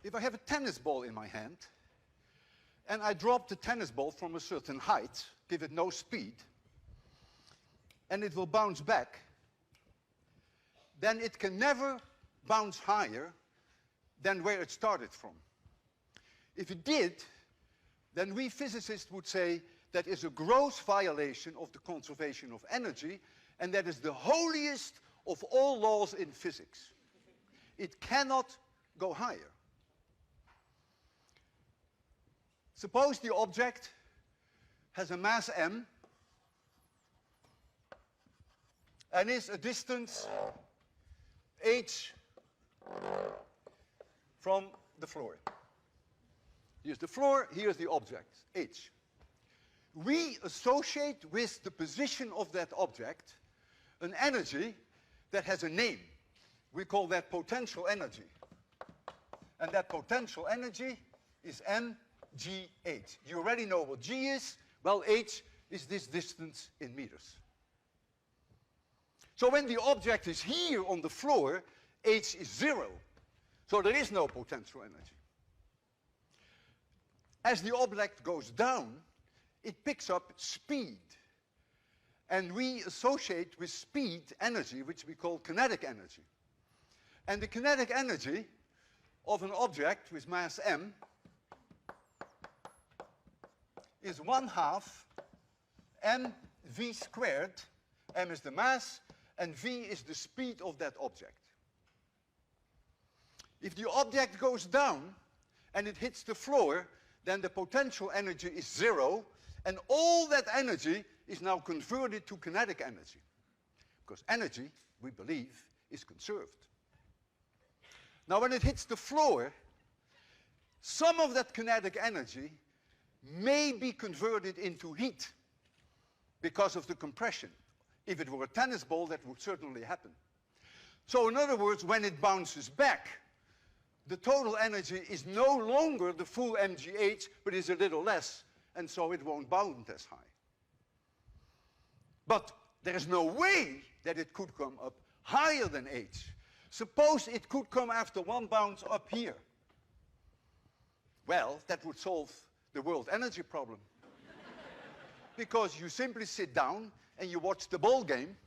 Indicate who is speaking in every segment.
Speaker 1: if I have a tennis ball in my hand, and I drop the tennis ball from a certain height, give it no speed, and it will bounce back, then it can never bounce higher than where it started from. If it did, then we physicists would say that is a gross violation of the conservation of energy, and that is the holiest of all laws in physics. It cannot go higher. Suppose the object has a mass m and is a distance h from the floor. Here's the floor, here's the object, h. We associate with the position of that object an energy that has a name. We call that potential energy. And that potential energy is mgh. You already know what g is. Well, h is this distance in meters. So when the object is here on the floor, h is 0. So there is no potential energy. As the object goes down, it picks up speed. And we associate with speed energy, which we call kinetic energy. And the kinetic energy of an object with mass m is 1/2 mv squared. M is the mass, and v is the speed of that object. If the object goes down and it hits the floor, then the potential energy is 0, and all that energy is now converted to kinetic energy. Because energy, we believe, is conserved. Now, when it hits the floor, some of that kinetic energy may be converted into heat because of the compression. If it were a tennis ball, that would certainly happen. So in other words, when it bounces back, the total energy is no longer the full mgh, but is a little less, and so it won't bounce as high. But there is no way that it could come up higher than h. Suppose it could come after one bounce up here. Well, that would solve the world energy problem. Because you simply sit down and you watch the ball game,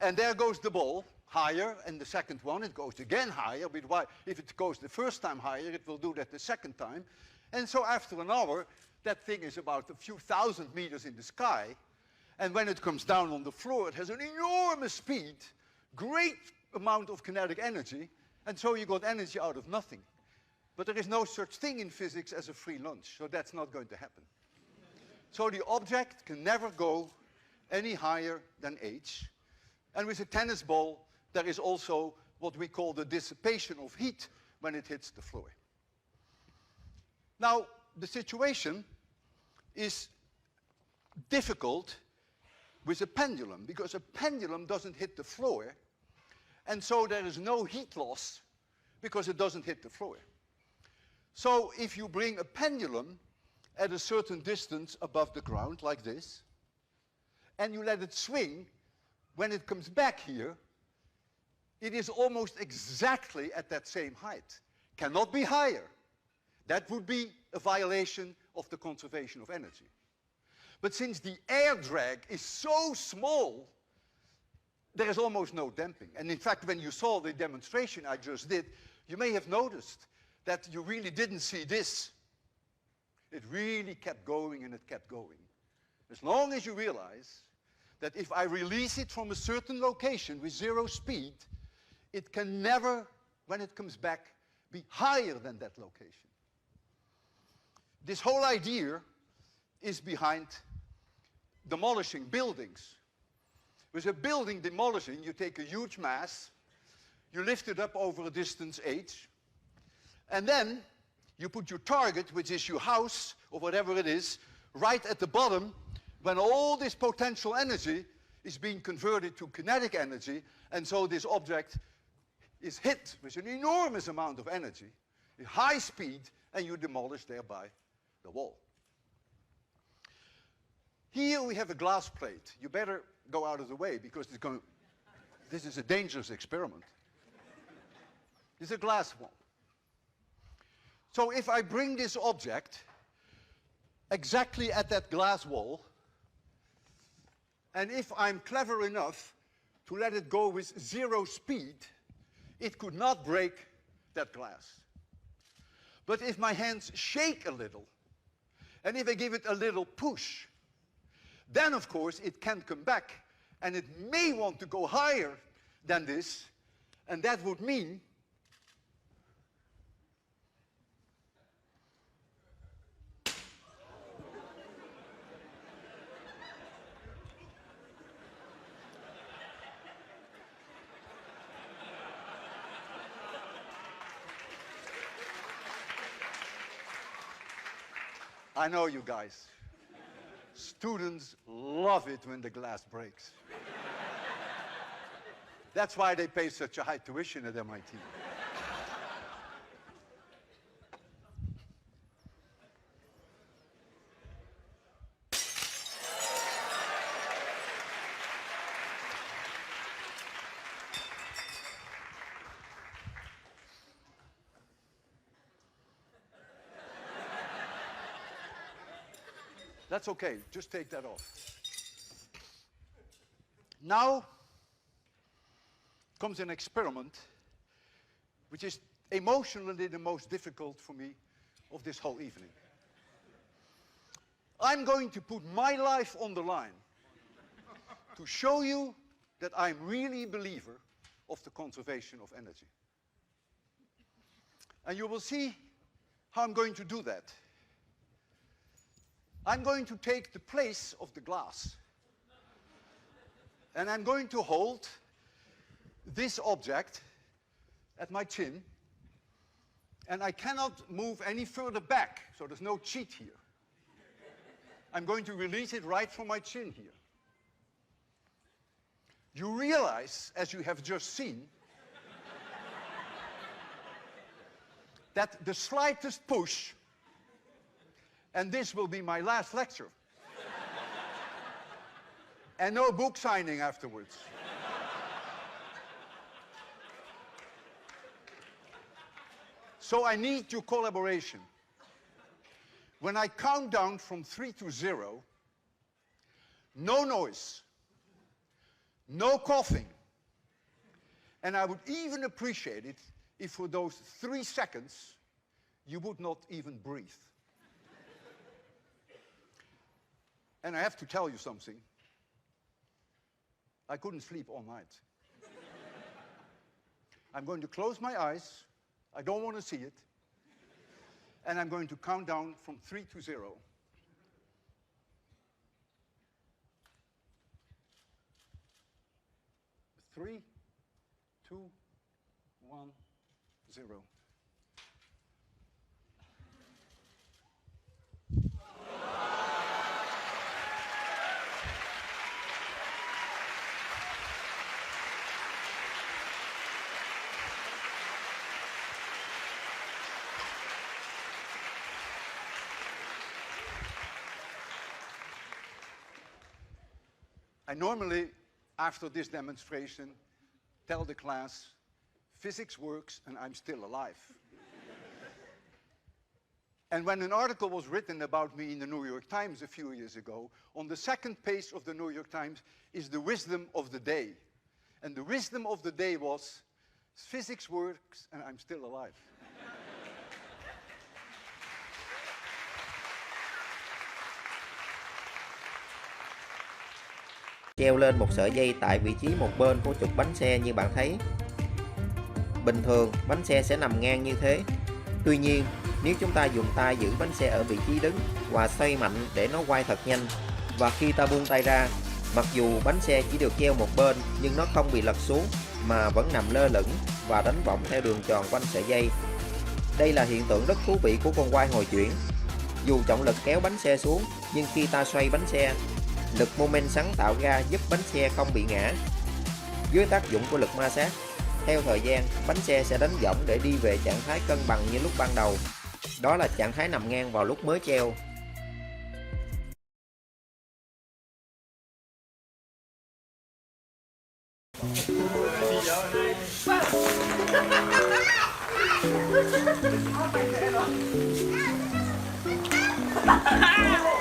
Speaker 1: and there goes the ball higher, and the second one, it goes again higher. But if it goes the first time higher, it will do that the second time. And so after an hour, that thing is about a few thousand meters in the sky, and when it comes down on the floor, it has an enormous speed, great amount of kinetic energy, and so you got energy out of nothing. But there is no such thing in physics as a free lunch, so that's not going to happen. So the object can never go any higher than h. And with a tennis ball, there is also what we call the dissipation of heat when it hits the floor. Now, the situation is difficult with a pendulum, because a pendulum doesn't hit the floor, and so there is no heat loss because it doesn't hit the floor. So if you bring a pendulum at a certain distance above the ground, like this, and you let it swing, when it comes back here, it is almost exactly at that same height. Cannot be higher. That would be a violation of the conservation of energy. But since the air drag is so small, there is almost no damping. And in fact, when you saw the demonstration I just did, you may have noticed that you really didn't see this. It really kept going and it kept going. As long as you realize that if I release it from a certain location with 0 speed, it can never, when it comes back, be higher than that location. This whole idea is behind demolishing buildings. With a building demolishing, you take a huge mass, you lift it up over a distance h, and then you put your target, which is your house, or whatever it is, right at the bottom, when all this potential energy is being converted to kinetic energy, and so this object is hit with an enormous amount of energy, at high speed, and you demolish thereby the wall. Here we have a glass plate. You better go out of the way, because this is a dangerous experiment. It's a glass wall. So if I bring this object exactly at that glass wall, and if I'm clever enough to let it go with 0 speed, it could not break that glass. But if my hands shake a little, and if I give it a little push, then of course it can come back, and it may want to go higher than this, and that would mean I know you guys. Students love it when the glass breaks. That's why they pay such a high tuition at MIT. That's okay, just take that off. Now comes an experiment which is emotionally the most difficult for me of this whole evening. I'm going to put my life on the line to show you that I'm really a believer of the conservation of energy. And you will see how I'm going to do that. I'm going to take the place of the glass, and I'm going to hold this object at my chin, and I cannot move any further back, so there's no cheat here. I'm going to release it right from my chin here. You realize, as you have just seen, that the slightest push, and this will be my last lecture. And no book signing afterwards. So I need your collaboration. When I count down from 3 to 0, no noise, no coughing, and I would even appreciate it if for those 3 seconds you would not even breathe. And I have to tell you something. I couldn't sleep all night. I'm going to close my eyes. I don't want to see it. And I'm going to count down from 3 to 0. 3, 2, 1, 0. I normally, after this demonstration, tell the class, physics works and I'm still alive. And when an article was written about me in the New York Times a few years ago, on the second page of the New York Times is the wisdom of the day. And the wisdom of the day was, physics works and I'm still alive.
Speaker 2: Treo lên một sợi dây tại vị trí một bên của trục bánh xe như bạn thấy. Bình thường bánh xe sẽ nằm ngang như thế. Tuy nhiên, nếu chúng ta dùng tay giữ bánh xe ở vị trí đứng và xoay mạnh để nó quay thật nhanh, và khi ta buông tay ra, mặc dù bánh xe chỉ được treo một bên nhưng nó không bị lật xuống mà vẫn nằm lơ lửng và đánh vòng theo đường tròn quanh sợi dây. Đây là hiện tượng rất thú vị của con quay hồi chuyển. Dù trọng lực kéo bánh xe xuống, nhưng khi ta xoay bánh xe, lực mô men xoắn tạo ra giúp bánh xe không bị ngã. Dưới tác dụng của lực ma sát, theo thời gian, bánh xe sẽ đánh võng để đi về trạng thái cân bằng như lúc ban đầu. Đó là trạng thái nằm ngang vào lúc mới treo.
Speaker 3: Ha!